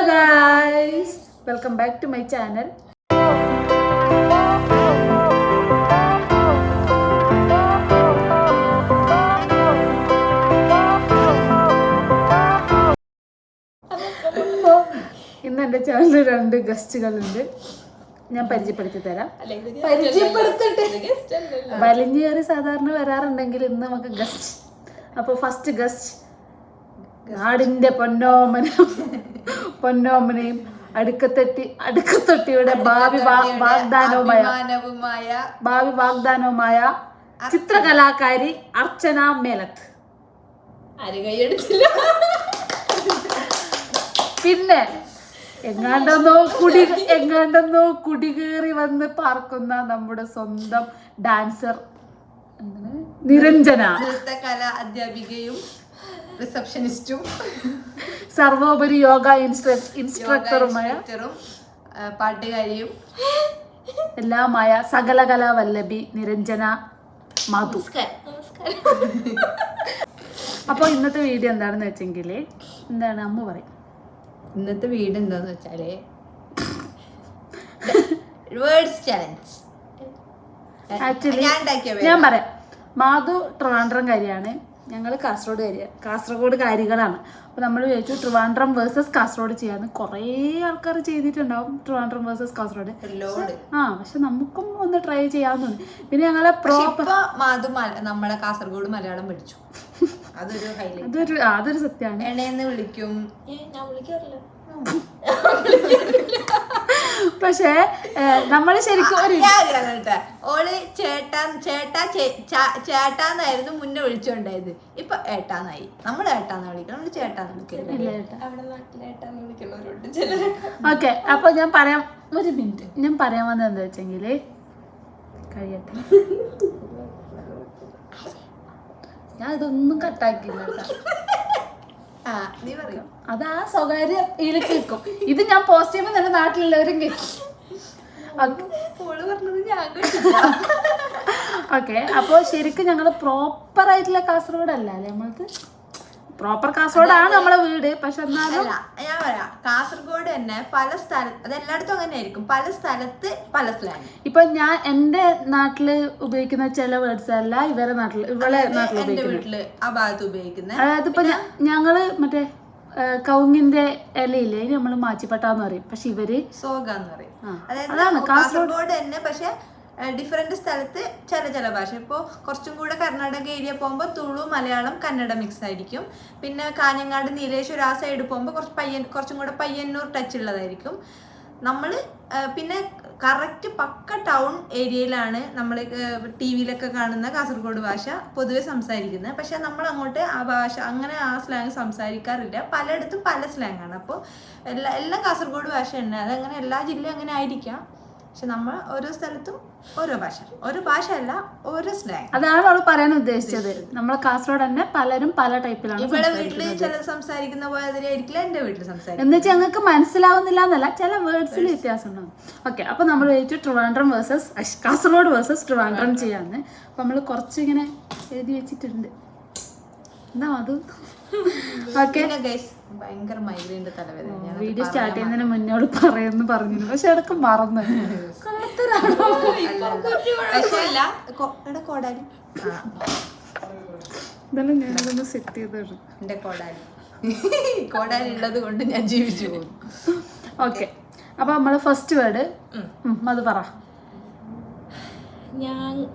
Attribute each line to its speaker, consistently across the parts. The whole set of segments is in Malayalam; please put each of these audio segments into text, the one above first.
Speaker 1: guys, welcome back to my channel. ഇന്ന് എൻ്റെ ചാനലിൽ 2 ഗസ്റ്റുകളുണ്ട്. ഞാൻ പരിചയപ്പെടുത്തി തരാം. വലിഞ്ഞേറി സാധാരണ വരാറുണ്ടെങ്കിൽ ഇന്ന് നമുക്ക് ഗസ്റ്റ്. അപ്പോൾ ഫസ്റ്റ് ഗസ്റ്റ് നാടിൻ്റെ പൊന്നോമനയും അടുക്കത്തൊട്ടിയുടെ ഭാവി വാഗ്ദാനവുമായ ചിത്രകലാകാരി അർച്ചന മേലത്ത്. പിന്നെ എങ്ങാണ്ടൊന്നോ കുടികേറി വന്ന് പാർക്കുന്ന നമ്മുടെ സ്വന്തം ഡാൻസർ നിരഞ്ജന,
Speaker 2: നൃത്തകലാ അധ്യാപികയും റിസപ്ഷനിസ്റ്റും
Speaker 1: സർവോപരി യോഗ ഇൻസ്ട്രക്ടറുമായ
Speaker 2: പാട്ടുകാരിയും
Speaker 1: എല്ലാമായ സകലകലാ വല്ലഭി നിരഞ്ജന മാധു. അപ്പോൾ ഇന്നത്തെ വീഡിയോ എന്താണെന്ന് വെച്ചെങ്കിൽ എന്താണ് അമ്മ പറയും.
Speaker 2: ഇന്നത്തെ വീഡിയോ എന്താന്ന് വെച്ചാല് വേർഡ്സ് ചാലഞ്ച്.
Speaker 1: ആക്ച്വലി ഞാൻ പറയാം, മാധു ട്രിവാൻഡ്രംകാരിയാണ്, ഞങ്ങൾ കാസർഗോഡുകാരികളാണ്. അപ്പോൾ നമ്മൾ വിചാരിച്ചു ട്രിവാൻഡ്രം വേഴ്സസ് കാസർഗോഡ് ചെയ്യാന്ന്. കുറേ ആൾക്കാർ ചെയ്തിട്ടുണ്ടാവും ട്രിവാൻഡ്രം വേഴ്സസ് കാസർഗോഡ്. പക്ഷെ നമുക്കും ഒന്ന് ട്രൈ ചെയ്യാൻ തോന്നി. പിന്നെ ഞങ്ങളെ
Speaker 2: മാധു നമ്മളെ കാസർഗോഡ് മലയാളം പഠിച്ചു.
Speaker 1: അതൊരു സത്യമാണ്.
Speaker 2: എണേന്ന് വിളിക്കും,
Speaker 3: ഞാൻ വിളിക്കാറില്ല.
Speaker 1: പക്ഷേ നമ്മള് ശരിക്കും
Speaker 2: ഓള് ചേട്ടാന്നായിരുന്നു മുന്നേ വിളിച്ചോണ്ടായത്. ഇപ്പൊ ഏട്ടാന്നായി. നമ്മൾ ഏട്ടാന്ന് വിളിക്കണം, നമ്മള് ചേട്ടാന്ന് വിളിക്കില്ല.
Speaker 1: ഓക്കെ, അപ്പൊ ഞാൻ പറയാം, ഒരു മിനിറ്റ് ഞാൻ പറയാൻ വന്നത് എന്താ വെച്ചെങ്കില് കഴിയട്ടെ. ഞാൻ ഇതൊന്നും കട്ടാക്കില്ല. അതാ സ്വകാര്യ ഇതിലേക്ക് കേൾക്കും. ഇത് ഞാൻ പോസ്റ്റ് ചെയ്യുമ്പോൾ തന്നെ നാട്ടിലുള്ളവരും കേൾക്കും. ഓക്കെ, അപ്പോൾ ശരിക്കും ഞങ്ങൾ പ്രോപ്പർ ആയിട്ടുള്ള കാസർഗോഡ് അല്ല അല്ലേ നമ്മളത്. പ്രോപ്പർ കാസർഗോഡാണ് നമ്മളെ വീട്. പക്ഷെ എന്നാലും
Speaker 2: ഞാൻ പറയാം, കാസർഗോഡ് തന്നെ പല സ്ഥലത്ത്, അത് എല്ലായിടത്തും അങ്ങനെ ആയിരിക്കും, പല സ്ഥലത്ത് പല സ്ലാങ്.
Speaker 1: ഇപ്പൊ ഞാൻ എന്റെ നാട്ടില് ഉപയോഗിക്കുന്ന ചില വേർഡ്സ് അല്ല ഇവരെ നാട്ടില്
Speaker 2: വീട്ടില് ആ ഭാഗത്ത് ഉപയോഗിക്കുന്നത്.
Speaker 1: അതായത് ഇപ്പൊ ഞങ്ങള് മറ്റേ കവുങ്ങിന്റെ ഇലയില്ലേ നമ്മള് മാച്ചിപ്പട്ടാന്ന് പറയും, പക്ഷെ ഇവര്
Speaker 2: സോഗാന്ന് പറയും. അതായത് കാസർഗോഡ് തന്നെ പക്ഷെ ഡിഫറെന്റ് സ്ഥലത്ത് ചില ഭാഷ. ഇപ്പോൾ കുറച്ചും കൂടെ കർണാടക ഏരിയ പോകുമ്പോൾ തുളു, മലയാളം, കന്നഡ മിക്സ് ആയിരിക്കും. പിന്നെ കാഞ്ഞങ്ങാട്, നീലേശ്വർ ആ സൈഡ് പോകുമ്പോൾ കുറച്ചും കൂടെ പയ്യന്നൂർ ടച്ച് ഉള്ളതായിരിക്കും. നമ്മൾ പിന്നെ കറക്റ്റ് പക്ക ടൗൺ ഏരിയയിലാണ് നമ്മൾ ടി വിയിലൊക്കെ കാണുന്ന കാസർഗോഡ് ഭാഷ പൊതുവെ സംസാരിക്കുന്നത്. പക്ഷെ നമ്മൾ അങ്ങോട്ട് ആ ഭാഷ അങ്ങനെ ആ സ്ലാങ് സംസാരിക്കാറില്ല. പലയിടത്തും പല സ്ലാങ് ആണ്. അപ്പോൾ എല്ലാം കാസർഗോഡ് ഭാഷ തന്നെ. അതങ്ങനെ എല്ലാ ജില്ലയും അങ്ങനെ ആയിരിക്കാം. പക്ഷെ നമ്മൾ ഓരോ സ്ഥലത്തും ഓരോ ഭാഷ അല്ല, ഓരോ സ്ലാങ്.
Speaker 1: അതാണ് അവൾ പറയാൻ ഉദ്ദേശിച്ചത്. നമ്മളെ കാസർഗോഡ് തന്നെ പലരും പല ടൈപ്പിലാണ്.
Speaker 2: ഇവിടെ വീട്ടില് ചില സംസാരിക്കുന്ന പോയതിലായിരിക്കില്ല എന്റെ വീട്ടിൽ സംസാരിക്കും.
Speaker 1: എന്ന് വെച്ചാൽ ഞങ്ങൾക്ക് മനസ്സിലാവുന്നില്ല എന്നല്ല, ചില വേർഡ്സിൽ വ്യത്യാസം ഉണ്ടാവും. ഓക്കെ, അപ്പൊ നമ്മൾ വിചാരിച്ചു ട്രിവാൻഡ്രം വേഴ്സസ് കാസർഗോഡ് വേഴ്സസ് ട്രിവാൻഡ്രം ചെയ്യാന്ന്. അപ്പൊ നമ്മൾ കുറച്ച് ഇങ്ങനെ എഴുതി വെച്ചിട്ടുണ്ട്. എന്താ അത്? ഓക്കെ,
Speaker 2: ഭയങ്കര മൈഗ്രൈൻ്റെ തലവേദന.
Speaker 1: വീഡിയോ സ്റ്റാർട്ട് ചെയ്യുന്നതിന് മുന്നോട് പറയുന്നു പറഞ്ഞിരുന്നു, പക്ഷെ അതൊക്കെ മറന്നു. ഇതെല്ലാം ഞാനതൊന്ന് സെറ്റ് ചെയ്തത്.
Speaker 2: എന്റെ കോടാലി ഉള്ളത് കൊണ്ട് ഞാൻ ജീവിച്ചു പോകും.
Speaker 1: ഓക്കെ, അപ്പൊ നമ്മള് ഫസ്റ്റ് വേർഡ് അത് പറ.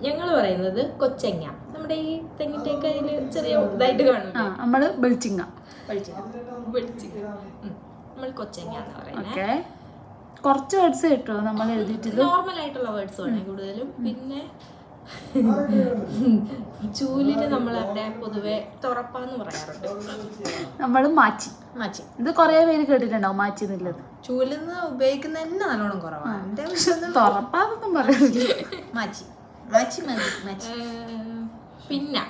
Speaker 3: ഞങ്ങൾ പറയുന്നത് കൊച്ചങ്ങ. നമ്മുടെ ഈ തെങ്ങിന്റെയൊക്കെ അതില് ചെറിയ ഇതായിട്ട് കാണും.
Speaker 1: നമ്മള് വെളിച്ചിങ്ങ.
Speaker 3: നമ്മൾ കൊച്ചങ്ങ എന്ന് പറയുന്നത്.
Speaker 1: ഓക്കെ, കുറച്ച് വേർഡ്സ് കിട്ടുമോ നമ്മൾ എഴുതിയിട്ടില്ല?
Speaker 3: നോർമൽ ആയിട്ടുള്ള വേർഡ്സ് ആണ് കൂടുതലും. പിന്നെ ചൂലിന് നമ്മളവിടെ പൊതുവെ തുറപ്പാന്ന് പറയാറുണ്ട്.
Speaker 1: നമ്മള് മാച്ചി. ഇത് കൊറേ പേര് കേട്ടിട്ടുണ്ടാവും മാച്ചി എന്നുള്ളത്.
Speaker 2: ചൂലിന്ന് ഉപയോഗിക്കുന്ന തന്നെ നല്ലോണം കുറവാണ്.
Speaker 1: തുറപ്പാന്നൊന്നും പറയുന്നില്ല.
Speaker 2: പിന്നെ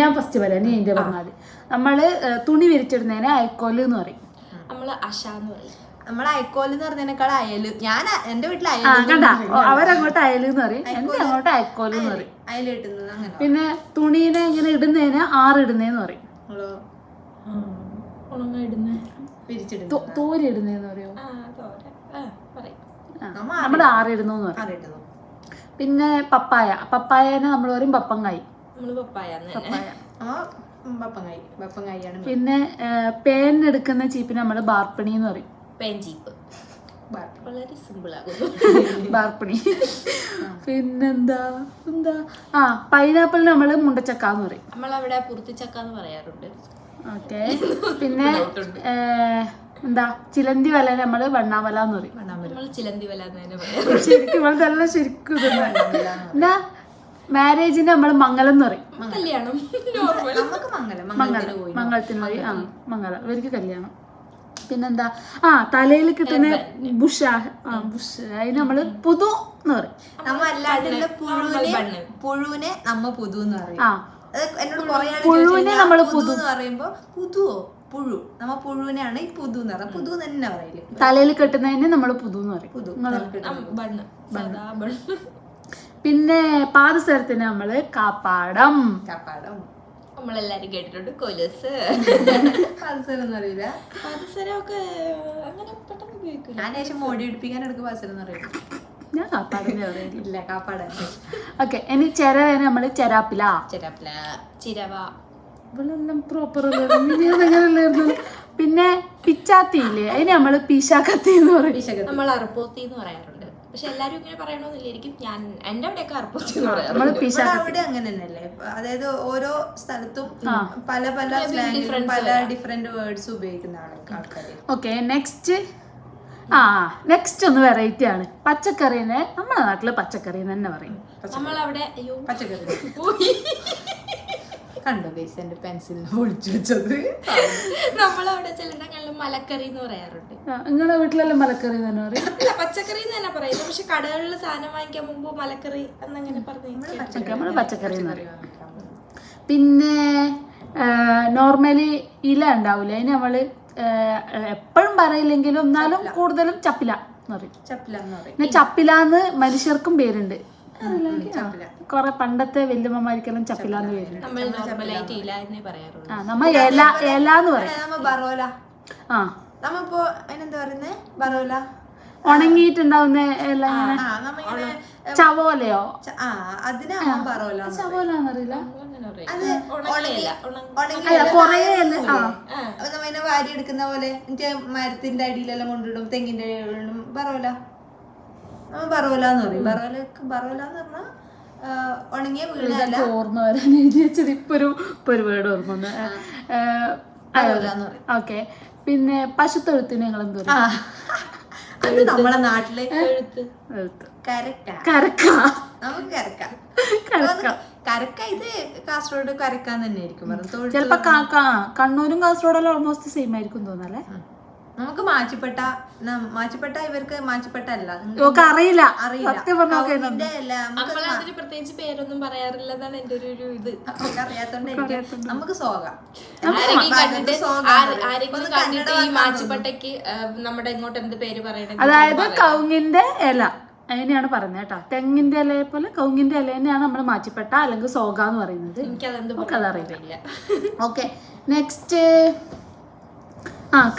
Speaker 1: ഞാൻ ഫസ്റ്റ് പറയാം, നീ എന്റെ പറഞ്ഞാല്. നമ്മള് തുണി വിരിച്ചിടുന്നതിന് അയക്കോല് എന്ന് പറയും.
Speaker 3: നമ്മള് അശ എന്ന് പറയും.
Speaker 2: നമ്മളെ അയക്കോല് എന്ന് പറഞ്ഞതിനേക്കാൾ അയല്. ഞാൻ എന്റെ വീട്ടിൽ
Speaker 1: അവരങ്ങോട്ട് അയല് എന്ന് പറയും, എന്റെ അങ്ങോട്ട് അയക്കോല് എന്ന് പറയും.
Speaker 2: അയല് കിട്ടുന്നത് അങ്ങനെ.
Speaker 1: പിന്നെ തുണീനെ ഇങ്ങനെ ഇടുന്നതിന് ആറിടുന്നേന്ന് പറയും.
Speaker 2: പിരിച്ചിടുന്നു.
Speaker 1: തോരി ഇടുന്നതെന്ന് പറയോ?
Speaker 3: ആ തോര പറയും.
Speaker 1: നമ്മുടെ ആറിടുന്നു എന്ന് പറയും. പിന്നെ പപ്പായനെ നമ്മൾ പറയും പപ്പങ്ങായി.
Speaker 3: നമ്മള് പപ്പായ
Speaker 2: പപ്പങ്ങായിയാണ്.
Speaker 1: പിന്നെ പേനെടുക്കുന്ന ചീപ്പിന് നമ്മൾ ബാർപ്പണി എന്ന് പറയും.
Speaker 3: പേൻ ചീപ്പ് വളരെ സിമ്പിൾ ആകുന്നു.
Speaker 1: ബാർപ്പണി. പിന്നെന്താ പൈനാപ്പിളിന് നമ്മൾ മുണ്ടച്ചക്ക എന്ന് പറയും.
Speaker 3: നമ്മളവിടെ പുറത്തിച്ചക്ക എന്ന് പറയാറുണ്ട്.
Speaker 1: ഓക്കെ. പിന്നെ എന്താ ചിലന്തി വല നമ്മൾ വണ്ണാവല എന്ന് പറയും.
Speaker 3: നമ്മൾ ചിലന്തി വല എന്ന് തന്നെ പറയാം.
Speaker 1: ശരിക്കും നല്ല ശരിക്കും എന്താ മാരേജിന് നമ്മൾ മംഗലം എന്ന് പറയും.
Speaker 3: കല്യാണം
Speaker 1: മംഗളത്തിന് പോയി. മംഗലം ഇവർക്ക് കല്യാണം. പിന്നെന്താ തലയിൽ കിട്ടുന്ന ബുഷ് അതിന് നമ്മള് പുതു എന്ന് പറയും.
Speaker 2: നമ്മ അല്ലാണ്ടുള്ള പുഴുവിനെ നമ്മ പുതു എന്ന് പറയും. എന്നോട്
Speaker 1: പുഴുവിനെ നമ്മള് പുതു
Speaker 2: എന്ന് പറയുമ്പോ പുതുവോ പുഴു നമ്മ പുഴുവിനെയാണ് ഈ പുതു എന്ന് പറയുന്നത്. പുതു തന്നെ പറയില്ലേ.
Speaker 1: തലയിൽ കെട്ടുന്നതിന് നമ്മള് പുതു എന്ന് പറയും. പിന്നെ പാദസരത്തിന് നമ്മള് കാപ്പാടം.
Speaker 3: നമ്മളെല്ലാരും കേട്ടിട്ടുണ്ട്. കൊലുസ്
Speaker 2: പാദസരം അറിയില്ല.
Speaker 3: പാദസരമൊക്കെ അങ്ങനെ പെട്ടെന്ന് ഉപയോഗിക്കില്ല.
Speaker 2: ഞാൻ ശേഷം മോടി പിടിപ്പിക്കാൻ എടുക്കും പാദസരം എന്ന് അറിയില്ല.
Speaker 1: ഞാൻ കാപ്പാടനെ
Speaker 2: ഇല്ല കാപ്പാട.
Speaker 1: ഓക്കെ. ഇനി ചെരവേനെ നമ്മള് ചെരാപ്പില.
Speaker 3: ചിരവ
Speaker 1: ഇവളെല്ലാം പ്രോപ്പർ അങ്ങനെയല്ലായിരുന്നു. പിന്നെ പിച്ചാത്തിയില്ലേ അതിന് നമ്മള് പീശാക്കത്തി എന്ന് പറയും.
Speaker 3: നമ്മൾ അറുപ്പോത്തി എന്ന് പറയാറുണ്ട്. പക്ഷെ എല്ലാരും ഇങ്ങനെ പറയണമെന്നില്ലായിരിക്കും. ഞാൻ എന്റെ അവിടെയൊക്കെ അറുപ്പോത്തി
Speaker 2: അവിടെ അങ്ങനെ തന്നെയല്ലേ. അതായത് ഓരോ സ്ഥലത്തും പല പല പല ഡിഫറെന്റ് വേർഡ്സ് ഉപയോഗിക്കുന്ന ആൾക്കാര്.
Speaker 1: ഓക്കെ. നെക്സ്റ്റ് ഒന്ന് വെറൈറ്റി ആണ്. പച്ചക്കറിനെ നമ്മുടെ നാട്ടില് പച്ചക്കറി തന്നെ പറയും.
Speaker 3: നമ്മളവിടെ
Speaker 2: പച്ചക്കറി കണ്ടോ ഗൈസ് എന്റെ പെൻസിലിന് പൊളിച്ചു വെച്ചത്.
Speaker 3: നമ്മളവിടെ ചിലയിടങ്ങളിലും മലക്കറി എന്ന് പറയാറുണ്ട്.
Speaker 1: നിങ്ങളുടെ വീട്ടിലെല്ലാം മലക്കറി തന്നെ പറയും.
Speaker 3: പച്ചക്കറി എന്ന് തന്നെ പറയുന്നത്. പക്ഷെ കടകളിൽ സാധനം വാങ്ങിക്കാൻ മുമ്പ് മലക്കറി എന്നങ്ങനെ
Speaker 1: നമ്മള് പച്ചക്കറി എന്ന് പറയും. പിന്നെ നോർമലി ഇല ഉണ്ടാവൂലേ അതിന് നമ്മള് എപ്പോഴും പറയില്ലെങ്കിലും എന്നാലും കൂടുതലും ചപ്പില എന്ന് പറയും. ചപ്പിലാന്ന് മനുഷ്യർക്കും പേരുണ്ട്. കൊറേ പണ്ടത്തെ വല്യമ്മമാർക്കെല്ലാം ചപ്പിലാന്ന് പേരുണ്ട്. നമ്മ ഇല എന്ന് പറയും.
Speaker 2: നമ്മപ്പോ അതിനെന്താ പറയുന്നേ ബറോല.
Speaker 1: ഉണങ്ങിയിട്ടുണ്ടാവുന്ന എല്ലാം ചവോലയോ
Speaker 2: അതിനെ ബറോല.
Speaker 1: ചവോലന്നറിയില്ല.
Speaker 2: നമ്മ വാരി എടുക്കുന്ന പോലെ മരത്തിന്റെ അടിയിലെല്ലാം കൊണ്ടിടും. തെങ്ങിന്റെ അടിയിലിടും. ബറോല ബറോല എന്ന് പറയും. ബറോല എന്ന് പറഞ്ഞാൽ ഉണങ്ങിയ വീടല്ല.
Speaker 1: ഓർമ്മ വരാൻ എഴുതി വെച്ചത് ഇപ്പൊ ഒരു വേർഡ് ഓർമ്മ വന്നു. ഓക്കെ. പിന്നെ പശുത്തൊഴുത്തിന് നിങ്ങൾ എന്ത് പറയും?
Speaker 2: അത് നമ്മളെ നാട്ടിലെ കരക്ക. ഇത് കാസർഗോഡ് കരക്കാൻ തന്നെ ആയിരിക്കും.
Speaker 1: ചിലപ്പോ കണ്ണൂരും കാസർഗോഡെല്ലാം ഓൾമോസ്റ്റ് സെയിം ആയിരിക്കും തോന്നല്ലേ.
Speaker 2: നമുക്ക് മാച്ചിപ്പെട്ട ഇവർക്ക് മാച്ചിപ്പെട്ട അല്ല.
Speaker 1: അറിയില്ല.
Speaker 3: പ്രത്യേകിച്ച് പേരൊന്നും പറയാറില്ലെന്നാണ് എന്റെ ഒരു ഇത്.
Speaker 2: അറിയാത്തോണ്ടായിരിക്കും. നമുക്ക് സോഗം
Speaker 3: ആരെങ്കിലും കണ്ടിട്ട് ഈ മാച്ചിപ്പട്ടയ്ക്ക് നമ്മുടെ ഇങ്ങോട്ട് എന്ത് പേര് പറയണേ.
Speaker 1: അതായത് കവുങ്ങിന്റെ ഇല അതിനെയാണ് പറയുന്നത് കേട്ടോ. തെങ്ങിന്റെ ഇലയെ പോലെ കവുങ്ങിന്റെ ഇല തന്നെയാണ് നമ്മൾ മാച്ചിപ്പെട്ട അല്ലെങ്കിൽ സോഗ എന്ന് പറയുന്നത്.
Speaker 3: എനിക്കതറിയില്ല.
Speaker 1: ഓക്കെ. നെക്സ്റ്റ്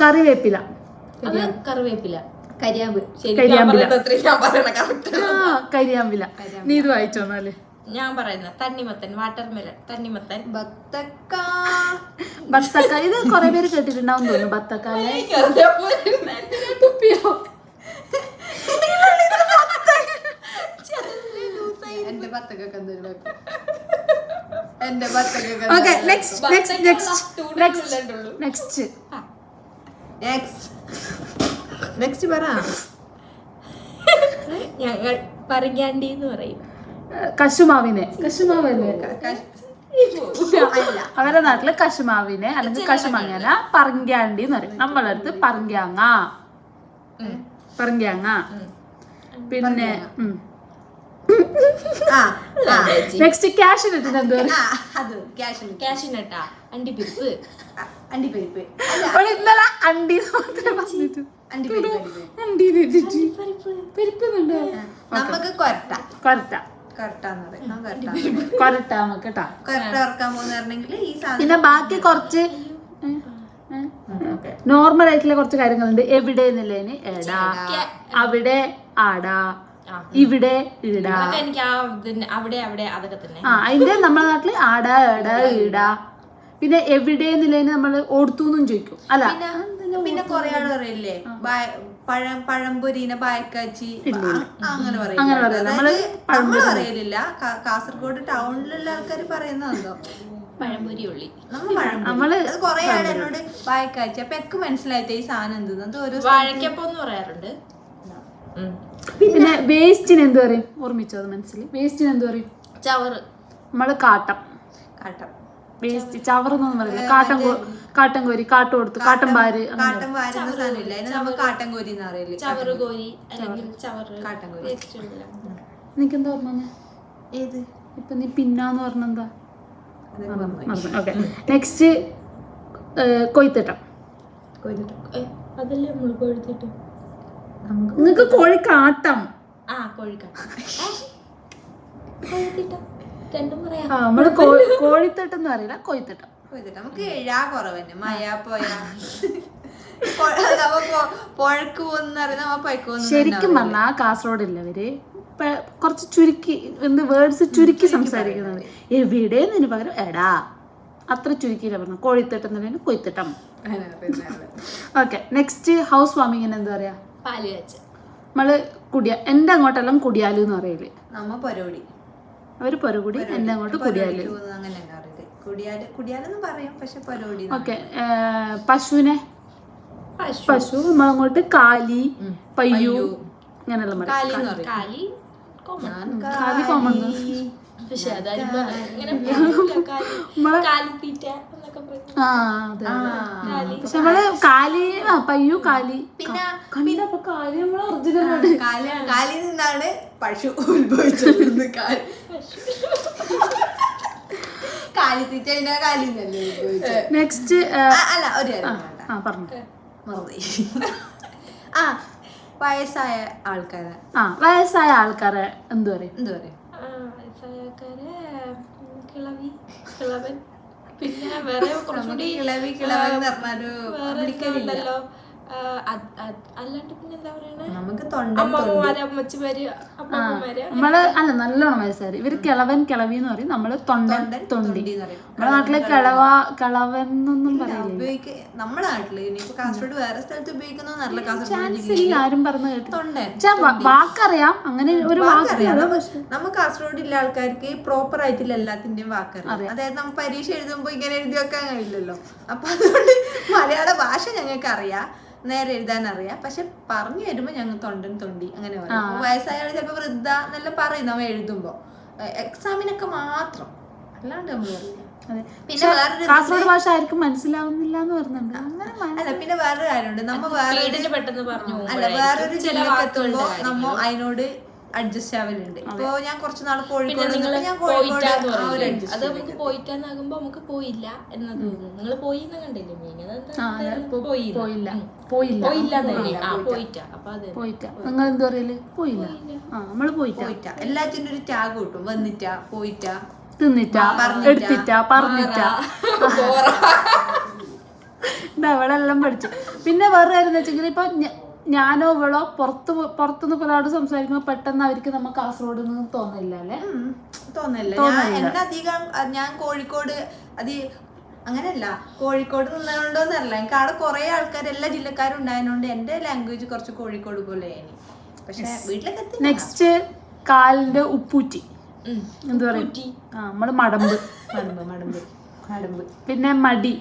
Speaker 1: കറിവേപ്പില.
Speaker 3: കറിവേപ്പില
Speaker 2: കരിയാമ്പ്.
Speaker 1: കരിയാമ്പില. നീ ഇത് വായിച്ചോന്നാല്.
Speaker 3: ഞാൻ പറയുന്ന തണ്ണിമത്തൻ, വാട്ടർമെലൺ, തണ്ണിമത്തൻ,
Speaker 2: ബത്തക്ക.
Speaker 1: ഇത് കൊറേ പേര് കേട്ടിട്ടുണ്ടാവും തോന്നുന്നു. ബത്തക്ക
Speaker 2: എന്റെ ബത്തക്കൊക്കെ നെക്സ്റ്റ് പറ.
Speaker 3: ഞങ്ങൾ പറങ്കാണ്ടി എന്ന് പറയും.
Speaker 1: കശുമാവിനെ അവരുടെ നാട്ടില് കശുമാവിനെ അല്ലെങ്കിൽ കശുമാങ്ങന പറങ്കാണ്ടി എന്ന് പറയും. നമ്മളെ അടുത്ത് പറങ്കാങ്ങ. പിന്നെ നെക്സ്റ്റ് കാഷ്യൂനട്ടിന് എന്ത് പറയും?
Speaker 3: കാഷ്യൂനട്ടാ അണ്ടിപ്പരിപ്പ്.
Speaker 1: ഇന്നലെ അണ്ടി മാത്രമേ പറഞ്ഞിട്ടു.
Speaker 2: നമുക്ക് കൊരട്ട
Speaker 1: പിന്നെ ബാക്കി കുറച്ച് നോർമൽ ആയിട്ടുള്ള കുറച്ച് കാര്യങ്ങളുണ്ട്. എവിടെ എന്നുള്ളതിന് എടാ, അവിടെ ആടാ, ഇവിടെ ഇടാ.
Speaker 3: എനിക്ക് അവിടെ അവിടെ അതൊക്കെ തന്നെ.
Speaker 1: അതിന്റെ നമ്മുടെ നാട്ടില് ആടാ എടാ ഇടാ. പിന്നെ എവിടെ എന്നുള്ളതിന് നമ്മള് ഓടുത്തൂന്നും ചോദിക്കും അല്ല.
Speaker 2: പിന്നെ കൊറേ ആള് പറയില്ലേ പഴംപൊരീനെ ബായക്കാച്ചി അങ്ങനെ പറയില്ല. നമ്മള് പറയലില്ല. കാസർഗോഡ് ടൗണിലുള്ള ആൾക്കാർ പറയുന്നതോ
Speaker 3: പഴംപൊരി ഉള്ളി.
Speaker 1: നമ്മള്
Speaker 2: അത് കൊറേ ആള് എന്നോട് ബായക്കാച്ചി. അപ്പൊ എനിക്ക് മനസ്സിലായിട്ട് ഈ സാധനം എന്ത് ഓരോ
Speaker 3: വാഴക്കപ്പം പറയാറുണ്ട്.
Speaker 1: പിന്നെ വേസ്റ്റിന് എന്ത് പറയും? ഓർമ്മിച്ചോ അത് മനസ്സിൽ? വേസ്റ്റിന് എന്ത് പറയും?
Speaker 3: ചവറ്.
Speaker 1: നമ്മള് കാട്ടം. വേസ്റ്റ് ചവറെന്നൊന്നും പറയില്ല. കാട്ടം കോരി, കാട്ട് കൊടുത്ത്, കാട്ടം പാര്.
Speaker 2: കാട്ടം വാരുന്ന സാധനമില്ല, നമുക്ക് കാട്ടം കോരി എന്ന് പറയില്ല.
Speaker 3: ചവറ് കോരി അല്ലെങ്കിൽ ചവറ് കാട്ടം കോരി.
Speaker 1: നിനക്കെന്താ ഓർമ്മ?
Speaker 2: ഏത്
Speaker 1: ഇപ്പൊ നീ പിന്നാന്ന് പറഞ്ഞെന്താ? ഓക്കെ, നെക്സ്റ്റ് കൊയ്ത്തിട്ടം.
Speaker 3: അതല്ലേ നമ്മള് കൊഴുത്തിട്ട്.
Speaker 1: നിങ്ങക്ക് കോഴിക്കാട്ടം. നമ്മള് കോഴിത്തട്ടം എന്ന് പറയില്ല, കൊയ്ത്തിട്ടം.
Speaker 2: നമുക്ക് എഴാ കുറവന്നെ. മയ പോയ പുഴക്ക് പോകുന്ന
Speaker 1: ശരിക്കും പറഞ്ഞാൽ കാസർഗോഡില്ലവര് കുറച്ച് ചുരുക്കി വേർഡ്സ് ചുരുക്കി സംസാരിക്കുന്നത്. എവിടെ എന്നതിന് പകരം എടാ, അത്ര ചുരുക്കിയില്ല പറഞ്ഞു. കോഴിത്തട്ടം എന്ന് കൊയ്ത്തിട്ടം. ഓക്കെ, നെക്സ്റ്റ് ഹൗസ് വാമിങ്ങിന് എന്താ പറയാ?
Speaker 3: പാല് കാച്ച്.
Speaker 1: നമ്മള് എന്റെ അങ്ങോട്ടെല്ലാം കുടിയാല് എന്ന് പറയല്.
Speaker 2: നമ്മ പൊരോടി.
Speaker 1: അവര് പൊരകുടി, എന്റെ അങ്ങോട്ട് കുടിയാല്. ഓക്കെ, പശുവിനെ പശു നമ്മളങ്ങോട്ട് കാലി, പയ്യു അങ്ങനെയുള്ള
Speaker 3: കാലി
Speaker 1: കോമൺ.
Speaker 3: പക്ഷെ
Speaker 1: പക്ഷെ നമ്മള് കാലി, പയ്യു, കാലി. പിന്നെ കാലി നമ്മള് ഒറിജിനൽ
Speaker 2: കാലി നിന്നാണ് പശു ഉത്ഭവിച്ചത്.
Speaker 1: നെക്സ്റ്റ്
Speaker 2: അല്ല ഒരു
Speaker 1: പറഞ്ഞു.
Speaker 2: വയസ്സായ ആൾക്കാരെ
Speaker 1: വയസ്സായ ആൾക്കാരെ എന്ത് പറയും?
Speaker 3: കിളവി, കിളവൻ. പിന്നെ വേറെ കുറച്ചുകൂടി
Speaker 2: കിളവി കിളവൻ
Speaker 3: ഉണ്ടല്ലോ. അല്ലാണ്ട് പിന്നെ എന്താ പറയണേ?
Speaker 2: നമുക്ക്
Speaker 3: അമ്മമാര്, അമ്മച്ചിമാര്, അമ്മമാര്.
Speaker 1: നമ്മള് അല്ല നല്ലോണം വയസ്സായി. ഇവര് കിളവൻ, കിളവി എന്ന് പറയും. നമ്മള് തൊണ്ടൻ, തൊണ്ടി. നമ്മുടെ നാട്ടില് കിളവൻ എന്നൊന്നും പറയില്ല.
Speaker 2: നമ്മുടെ നാട്ടില് ഇനിയിപ്പോ കാസർഗോഡ് വേറെ സ്ഥലത്ത് ഉപയോഗിക്കുന്നല്ല.
Speaker 1: കാസർഗോഡ് ആരും പറഞ്ഞു കേട്ടു. വാക്കറിയാം, അങ്ങനെ ഒരു വാക്കറിയാം.
Speaker 2: നമ്മ കാസർഗോഡിലെ ആൾക്കാർക്ക് പ്രോപ്പർ ആയിട്ടുള്ള എല്ലാത്തിന്റെയും വാക്കറിയാം. അതായത് നമ്മ പരീക്ഷ എഴുതുമ്പോ ഇങ്ങനെ എഴുതി വെക്കാൻ കഴിയില്ലല്ലോ. അപ്പൊ അതുകൊണ്ട് മലയാള ഭാഷ ഞങ്ങൾക്ക് അറിയാം, നേരെ എഴുതാൻ അറിയാം. പക്ഷെ പറഞ്ഞു വരുമ്പോ ഞങ്ങൾ തൊണ്ടൻ, തൊണ്ടി അങ്ങനെ പറയും. വയസ്സായാൽ ചിലപ്പോ വൃദ്ധ എന്നെല്ലാം പറയും നമ്മ എഴുതുമ്പോ, എക്സാമിനൊക്കെ മാത്രം, അല്ലാണ്ട് നമ്മൾ പറയില്ല. പിന്നെ വേറൊരു
Speaker 1: കാസർഗോഡ് ഭാഷ ആർക്കും മനസ്സിലാവുന്നില്ല എന്ന് പറഞ്ഞിട്ടുണ്ട്.
Speaker 2: അല്ല, പിന്നെ വേറൊരു കാര്യമുണ്ട്. നമ്മ വേറൊരു ജില്ലക്കെത്തുമ്പോ നമ്മ അതിനോട് അഡ്ജസ്റ്റ് ആവലുണ്ട്. ഇപ്പൊ ഞാൻ കുറച്ച് നാൾ കോഴിക്കോട്, ഞാൻ കോഴിക്കോട്
Speaker 3: അത് നമുക്ക് പോയിട്ടാകുമ്പോ നമുക്ക് പോയില്ല എന്ന് തോന്നുന്നു. നിങ്ങൾ പോയിന്ന് കണ്ടില്ലേ?
Speaker 1: നിങ്ങൾ എന്ത് പറയല്? പോയില്ല. നമ്മള് പോയിട്ട.
Speaker 2: എല്ലാത്തിനും ഒരു ടാഗ് കിട്ടും. വന്നിട്ട, പോയിട്ട,
Speaker 1: തിന്നിട്ട, എടുത്തിട്ട, പറഞ്ഞിട്ട. അവളെല്ലാം പഠിച്ചു. പിന്നെ വേറെ കാര്യം വെച്ചെങ്കിൽ ഇപ്പൊ ഞാനോ ഇവളോ പുറത്തുനിന്ന് ഒരാളോട് സംസാരിക്കുമ്പോ പെട്ടെന്ന് അവർക്ക് നമ്മ കാസർഗോഡ് നിന്ന് തോന്നില്ല അല്ലേ?
Speaker 2: തോന്നില്ല. ഞാൻ കോഴിക്കോട് അങ്ങനെയല്ല, കോഴിക്കോട് നിന്നോണ്ടോന്നല്ല, എനിക്ക് അവിടെ കുറെ ആൾക്കാർ, എല്ലാ ജില്ലക്കാരും ഉണ്ടായതുകൊണ്ട് എന്റെ ലാംഗ്വേജ് കുറച്ച് കോഴിക്കോട് പോലെയാണ്. പക്ഷെ വീട്ടിലൊക്കെ
Speaker 1: നെക്സ്റ്റ് കാലിന്റെ ഉപ്പൂറ്റി എന്ത് പറയും? നമ്മള് മടമ്പ്, മടമ്പ്. പിന്നെ മടി,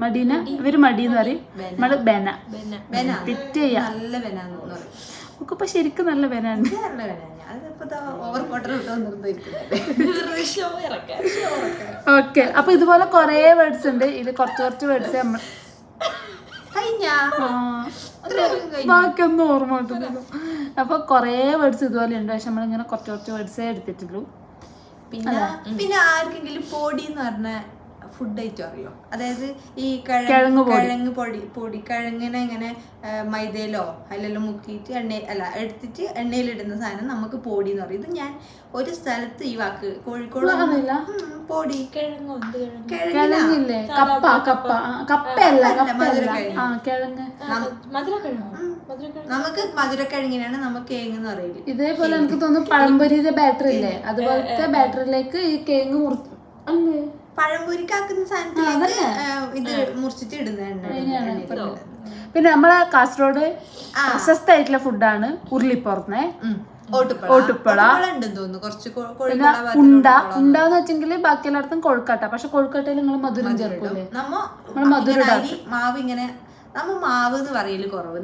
Speaker 1: മടീനെ ഇവര് മടി എന്ന് പറയും. നമ്മള് ബെന, ഫിറ്റ് ചെയ്യാ.
Speaker 2: നല്ല ബെനാന്ന് പറയും.
Speaker 1: ഒക്കെ ഇപ്പൊ ശരിക്കും നല്ല ബെനാണ്. ഓക്കെ, അപ്പൊ ഇതുപോലെ കൊറേ വേർഡ്സ് ഉണ്ട്. ഇത് കുറച്ച് വേർഡ്സ് നമ്മൾ ബാക്കിയൊന്നും ഓർമ്മ കിട്ടുന്നില്ല. അപ്പൊ കൊറേ വേർഡ്സ് ഇതുപോലെ ഉണ്ട്. പക്ഷെ നമ്മളിങ്ങനെ കുറച്ച് വേർഡ്സേ എടുത്തിട്ടുള്ളൂ.
Speaker 2: പിന്നെ ആർക്കെങ്കിലും പൊടി എന്ന് പറഞ്ഞ ഫുഡ് ഐറ്റം അറിയോ? അതായത് ഈ
Speaker 1: കിഴങ്ങ്
Speaker 2: പൊടി കിഴങ്ങിനെ ഇങ്ങനെ മൈദയിലോ അതിലെല്ലാം മുക്കിയിട്ട് എടുത്തിട്ട് എണ്ണയിലിടുന്ന സാധനം നമുക്ക് പൊടി എന്ന് പറയും. ഇത് ഞാൻ ഒരു സ്ഥലത്ത് ഈ വാക്ക് കോഴിക്കോട് പൊടി
Speaker 1: കിഴങ്ങില്ലേ?
Speaker 2: നമുക്ക് മധുരക്കിഴങ്ങിനാണ് നമുക്ക് കേങ്ങ് എന്ന് പറയില്ല.
Speaker 1: ഇതേപോലെ എനിക്ക് തോന്നുന്നു പഴംപൊരിയുടെ ബാറ്ററി ഇല്ലേ, അതുപോലത്തെ ബാറ്ററിയിലേക്ക് ഈ കേങ്ങ് അല്ലേ
Speaker 2: പഴംപൊരിക്കാക്കുന്ന സാധനത്തിലേക്ക് ഇത് മുറിച്ചിട്ട് ഇടുന്ന.
Speaker 1: പിന്നെ നമ്മളെ കാസർഗോഡ് പ്രശസ്തമായിട്ടുള്ള ഫുഡാണ് ഉരുളിപ്പുറത്തെ ഓട്ടുപ്പള. പിന്നെ ഉണ്ടാന്ന് വെച്ചെങ്കിൽ ബാക്കി എല്ലായിടത്തും കൊഴുക്കട്ട. പക്ഷെ കൊഴുക്കട്ടയിൽ നിങ്ങൾ മധുരം ചേർക്കൂലേ? നമ്മൾ മധുരം
Speaker 2: മാവ് ഇങ്ങനെ മാവ് എന്ന് പറയല് കുറവ്.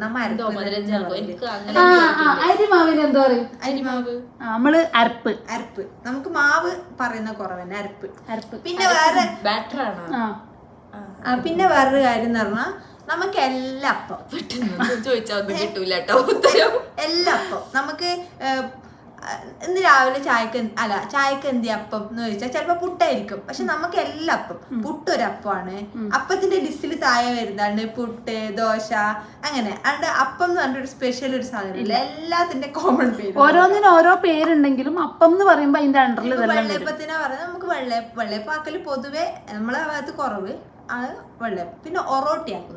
Speaker 1: അരിമാവിന് എന്താ പറയും?
Speaker 2: അരിമാവ്
Speaker 1: നമ്മള് അരപ്പ്.
Speaker 2: നമുക്ക് മാവ് പറയുന്ന കുറവന്നെ അരപ്പ്. പിന്നെ വേറൊരു കാര്യം എന്ന് പറഞ്ഞാൽ നമുക്ക് എല്ലാ അപ്പം
Speaker 3: ചോദിച്ചാൽ കിട്ടൂല
Speaker 2: എല്ലാ അപ്പം നമുക്ക് ഇന്ന് രാവിലെ ചായക്ക് എന്തി അപ്പം എന്ന് ചോദിച്ചാൽ ചിലപ്പോ പുട്ടായിരിക്കും. പക്ഷെ നമുക്ക് എല്ലാ അപ്പം പുട്ടൊരപ്പമാണ്. അപ്പത്തിന്റെ ലിസ്റ്റിൽ താഴെ വരുന്നുണ്ട് പുട്ട്, ദോശ, അങ്ങനെ. അതുകൊണ്ട് അപ്പം എന്ന് പറഞ്ഞൊരു സ്പെഷ്യൽ ഒരു സാധനം എല്ലാത്തിന്റെ കോമൺ പേര്.
Speaker 1: ഓരോന്നിനും ഓരോ പേരുണ്ടെങ്കിലും അപ്പം എന്ന് പറയുമ്പോ അതിന്റെ അണ്ടറിൽ
Speaker 2: വെള്ളയപ്പത്തിനാ പറയുന്നത്. നമുക്ക് വെള്ളയപ്പാക്കല് പൊതുവെ നമ്മളെ ഭാഗത്ത് കുറവ്. വെള്ളയപ്പം. പിന്നെ ഒറോട്ടിയാക്കും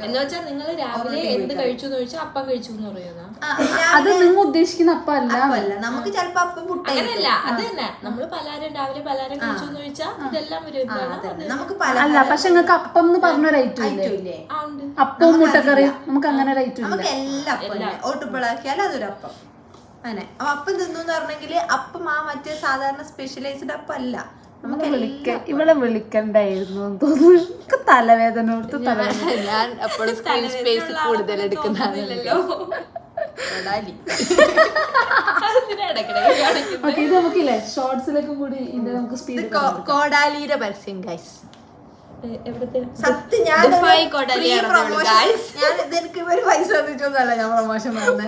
Speaker 3: എന്ന് വെച്ചാൽ നിങ്ങൾ രാവിലെ എന്ത് കഴിച്ചു എന്ന് ചോദിച്ചാൽ അപ്പം കഴിച്ചു എന്ന് പറയുന്ന
Speaker 1: അത് നിങ്ങൾ ഉദ്ദേശിക്കുന്ന അപ്പല്ല.
Speaker 2: നമുക്ക് ചിലപ്പോ അപ്പം
Speaker 3: പുട്ടല്ല. അത് തന്നെ നമ്മള് രാവിലെ പലഹാരം കഴിച്ചു എന്ന് ചോദിച്ചാൽ ഇതെല്ലാം
Speaker 2: നമുക്ക്
Speaker 1: അല്ല. പക്ഷെ നിങ്ങൾക്ക് അപ്പം എന്ന് പറഞ്ഞൊരു ഐറ്റം ഇല്ലേ? അപ്പവും മുട്ടക്കറി. നമുക്ക് അങ്ങനെ ഒരു ഐറ്റം
Speaker 2: നമുക്ക് എല്ലാ അപ്പം ഓട്ടുപ്പിളാക്കിയാൽ അതൊരു അപ്പം. അങ്ങനെ അപ്പം തിന്നു പറഞ്ഞെങ്കിൽ അപ്പം മറ്റേ സാധാരണ സ്പെഷ്യലൈസ്ഡ് അപ്പം അല്ല.
Speaker 1: ഇവളെ വിളിക്കണ്ടായിരുന്നു തോന്നുന്നു. തലവേദന കൊടുത്ത് തലവേദന.
Speaker 2: ഞാൻ എപ്പോഴും സ്ക്രീൻ സ്പേസ് കൂടുതൽ എടുക്കുന്നതാണല്ലോ.
Speaker 1: ഇത് നമുക്കില്ലേ ഷോർട്സിലേക്ക് കൂടി നമുക്ക് സ്പീഡ്.
Speaker 2: കോടാലിയുടെ പരസ്യം ഗൈസ്.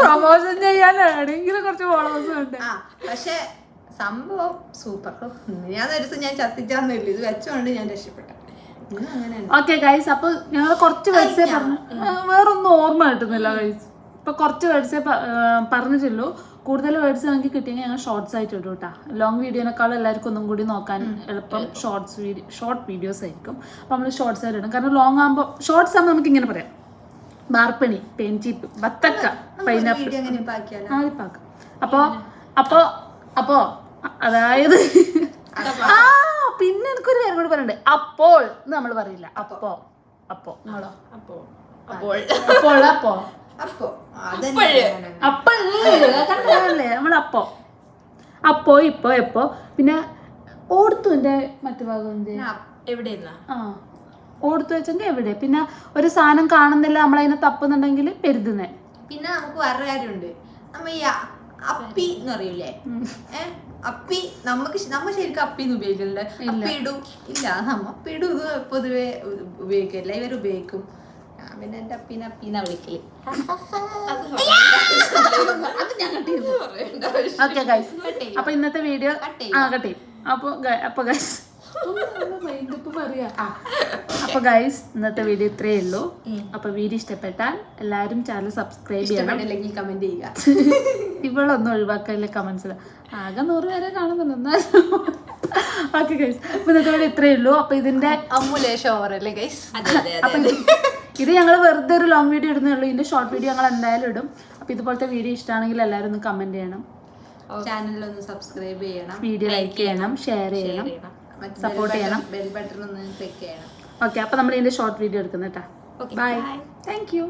Speaker 1: പ്രൊമോഷൻ ചെയ്യാനാണെങ്കിലും കുറച്ച് ഫോളോവേഴ്സ് ഉണ്ട്.
Speaker 2: പക്ഷെ സംഭവം സൂപ്പർ. ഞാൻ ചത്തിച്ചാന്നില്ല, ഇത് വെച്ചോണ്ട് ഞാൻ രക്ഷപ്പെട്ടു.
Speaker 1: ഓക്കെ ഗൈസ്, അപ്പൊ ഞങ്ങൾ കുറച്ച് വേർഡ്സേ പറഞ്ഞു, വേറൊന്നും ഓർമ്മ കിട്ടുന്നില്ല ഗൈസ്. ഇപ്പൊ കുറച്ച് വേർഡ്സേ പറഞ്ഞിട്ടുള്ളൂ. കൂടുതൽ വേർഡ്സ് നമുക്ക് കിട്ടിയെങ്കിൽ ഞങ്ങൾ ഷോർട്സ് ആയിട്ട് ഇടും കേട്ടോ. ലോങ് വീഡിയോനേക്കാളും എല്ലാവർക്കും ഒന്നും കൂടി നോക്കാൻ എളുപ്പം ഷോർട്ട് വീഡിയോസ് ആയിരിക്കും. അപ്പോൾ നമ്മൾ ഷോർട്സ് ആയിട്ട് ഇടും. കാരണം ലോങ് ആകുമ്പോൾ ഷോർട്സ് ആകുമ്പോൾ നമുക്ക് ഇങ്ങനെ പറയാം: ബാർപ്പണി, പെയിൻചീപ്പ്, ബത്തക്ക, പൈനാപ്പിൾ, ആദ്യപ്പാക്കം. അപ്പോ അതായത് പിന്നെ എനിക്കൊരു കാര്യം കൂടി പറയണ്ടേ. അപ്പോൾ നമ്മൾ പറയില്ല അപ്പോ നിങ്ങളോ നമ്മളപ്പോ അപ്പോ ഇപ്പോ എപ്പോ. പിന്നെ ഓടുത്തുന്റെ മറ്റു ഭാഗം ഓടുത്തു വെച്ചെങ്കിൽ എവിടെ. പിന്നെ ഒരു സാധനം കാണുന്നില്ല, നമ്മളതിനെ തപ്പുന്നുണ്ടെങ്കിൽ പെരുതുന്നേ.
Speaker 2: പിന്നെ നമുക്ക് വേറൊരു കാര്യമുണ്ട്. നമ്മ ഈ അപ്പി എന്ന് പറയൂലേ, അപ്പി നമ്മ ശരിക്കും അപ്പിന്ന് ഉപയോഗിക്കലുണ്ട്. അപ്പിയിടും ഇല്ല, നമ്മ അപ്പിയിടും ഇത് പൊതുവെ ഉപയോഗിക്കില്ല, ഇവർ ഉപയോഗിക്കും. പിന്നെ എന്റെ അപ്പീന വിളിക്കല്.
Speaker 1: ഓക്കെ ഗൈസ്, അപ്പൊ ഇന്നത്തെ വീഡിയോ കട്ടെ. അപ്പൊ ഗൈസ് ഇന്നത്തെ വീഡിയോ ഇത്രയേ ഉള്ളൂ. അപ്പൊ വീഡിയോ ഇഷ്ടപ്പെട്ടാൽ എല്ലാരും ചാനൽ സബ്സ്ക്രൈബ് ചെയ്യണം,
Speaker 2: കമന്റ് ചെയ്യുക.
Speaker 1: ഇവളൊന്നും ഒഴിവാക്കാനില്ല കമന്റ്സിൽ. ആകെ 100 പേരെ കാണുന്നുണ്ട്. ഓക്കെ ഗൈസ്, അപ്പൊ ഇന്നത്തെ വീഡിയോ ഇത്രയേ ഉള്ളൂ. അപ്പൊ ഇതിന്റെ അപ്പൊ ഇത് ഞങ്ങൾ വെറുതെ ഒരു ലോങ് വീഡിയോ ഇടുന്നേ ഉള്ളൂ. ഇതിന്റെ ഷോർട്ട് വീഡിയോ ഞങ്ങൾ എന്തായാലും ഇടും. അപ്പൊ ഇതുപോലത്തെ വീഡിയോ ഇഷ്ടമാണെങ്കിൽ എല്ലാവരും ഒന്ന് കമന്റ് ചെയ്യണം,
Speaker 2: ചാനലൊന്ന് സബ്സ്ക്രൈബ് ചെയ്യണം,
Speaker 1: വീഡിയോ ലൈക്ക് ചെയ്യണം, ഷെയർ ചെയ്യണം, സപ്പോർട്ട് ചെയ്യണം,
Speaker 2: ബെൽ ബട്ടൺ ഒന്ന് ക്ലിക്ക് ചെയ്യണം.
Speaker 1: ഓക്കെ, അപ്പൊ നമ്മൾ ഇതിന്റെ ഷോർട്ട് വീഡിയോ എടുക്കുന്ന കേട്ടോ. Bye, thank U.